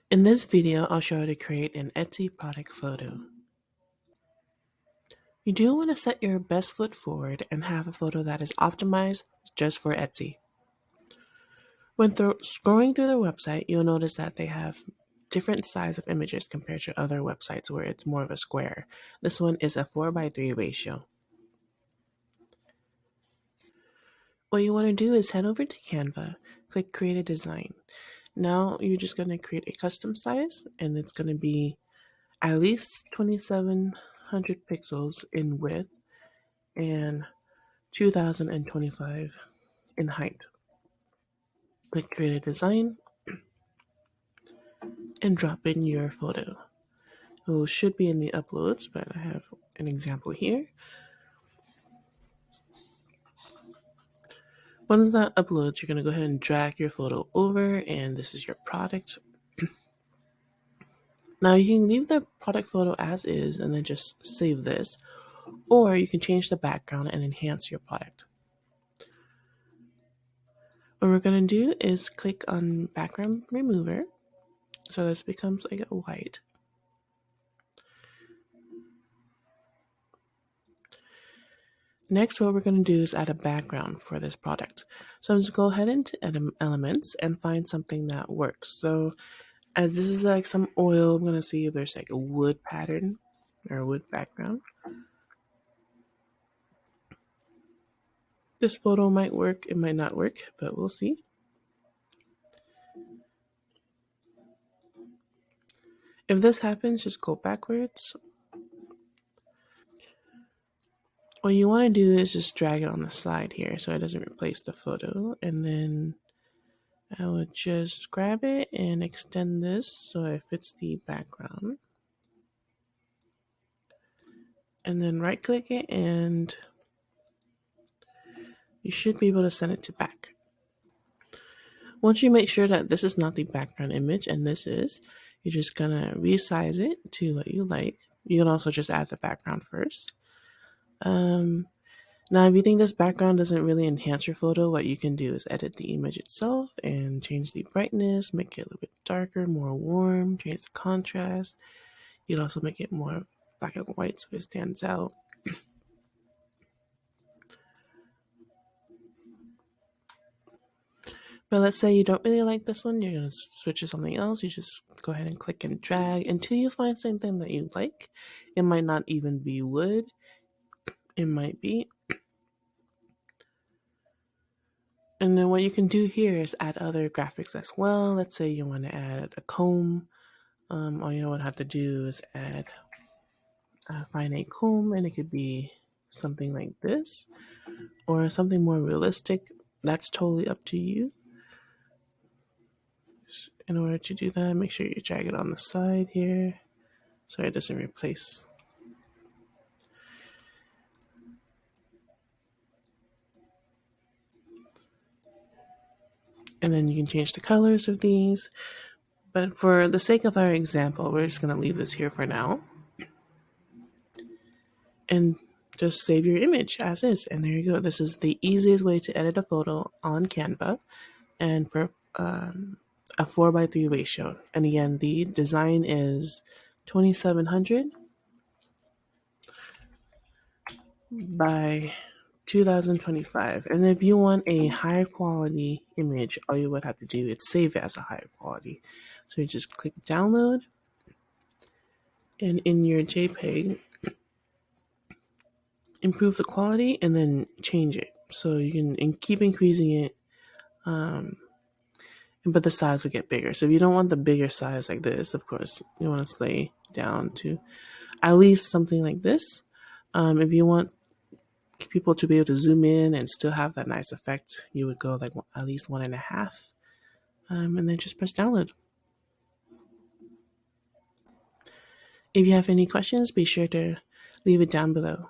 In this video, I'll show you how to create an Etsy product photo. You do want to set your best foot forward and have a photo that is optimized just for Etsy. When scrolling through their website, you'll notice that they have different size of images compared to other websites where it's more of a square. This one is a 4:3 ratio. What you want to do is head over to Canva, click Create a Design. Now you're just going to create a custom size, and it's going to be at least 2700 pixels in width and 2025 in height. Click Create a Design and drop in your photo. It should be in the uploads, but I have an example here. Once that uploads, you're going to go ahead and drag your photo over, and this is your product. Now you can leave the product photo as is and then just save this, or you can change the background and enhance your product. What we're going to do is click on background remover, so this becomes like a white. Next, what we're going to do is add a background for this product. So I'm just go ahead into elements and find something that works. So as this is like some oil, I'm going to see if there's like a wood pattern or a wood background. This photo might work, it might not work, but we'll see. If this happens, just go backwards. What you want to do is just drag it on the side here so it doesn't replace the photo, and then I would just grab it and extend this so it fits the background. And then right click it and you should be able to send it to back. Once you make sure that this is not the background image and this is, you're just gonna resize it to what you like. You can also just add the background first. Now, if you think this background doesn't really enhance your photo, what you can do is edit the image itself and change the brightness, make it a little bit darker, more warm, change the contrast. You can also make it more black and white so it stands out. But let's say you don't really like this one, you're going to switch to something else. You just go ahead and click and drag until you find something that you like. It might not even be wood. It might be. And then what you can do here is add other graphics as well. Let's say you want to add a comb. All you would have to do is find a comb, and it could be something like this or something more realistic. That's totally up to you. In order to do that, make sure you drag it on the side here so it doesn't replace. And then you can change the colors of these. But for the sake of our example, we're just going to leave this here for now. And just save your image as is. And there you go. This is the easiest way to edit a photo on Canva and for a 4:3 ratio. And again, the design is 2700 by 2025. And if you want a high quality image, all you would have to do is save it as a high quality. So you just click download, and in your JPEG, improve the quality and then change it. So you can keep increasing it, but the size will get bigger. So if you don't want the bigger size like this, of course, you want to slay down to at least something like this. If you want people to be able to zoom in and still have that nice effect, you would go like at least 1.5, and then just press download. If you have any questions, be sure to leave it down below.